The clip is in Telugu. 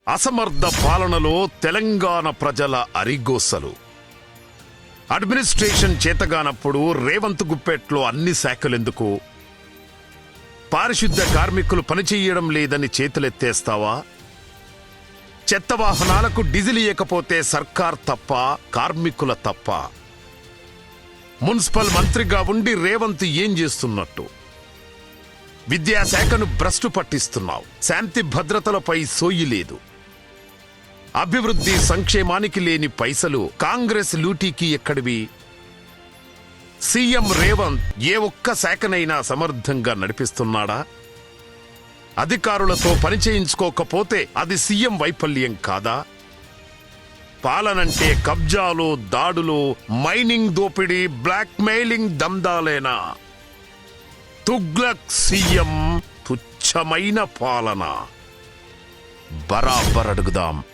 అసమర్థ పాలనలో తెలంగాణ ప్రజల అరిగోసలు. అడ్మినిస్ట్రేషన్ చేతగానప్పుడు రేవంత్ గుప్పెట్లో అన్ని శాఖలెందుకు? పారిశుద్ధ్య కార్మికులు పనిచేయడం లేదని చేతులెత్తేస్తావా? చెత్త వాహనాలకు డీజిల్ ఇయ్యకపోతే సర్కార్ తప్ప, కార్మికుల తప్ప? మున్సిపల్ మంత్రిగా ఉండి రేవంత్ ఏం చేస్తున్నట్టు? విద్యాశాఖను భ్రష్టు పట్టిస్తున్నావు. శాంతి భద్రతలపై సోయి లేదు. అభివృద్ధి సంక్షేమానికి లేని పైసలు కాంగ్రెస్ లూటీకి ఎక్కడివి? సీఎం రేవంత్ ఏ ఒక్క శాఖనైనా సమర్థంగా నడిపిస్తున్నాడా? అధికారులతో పనిచేయించుకోకపోతే అది సీఎం వైఫల్యం కాదా? పాలనంటే కబ్జాలు, దాడులు, మైనింగ్ దోపిడీ, బ్లాక్ మెయిలింగ్ దందాలేనా? తుగ్లక్ సీఎం, తుచ్చమైన పాలన. బరాబర్ అడుగుదాం.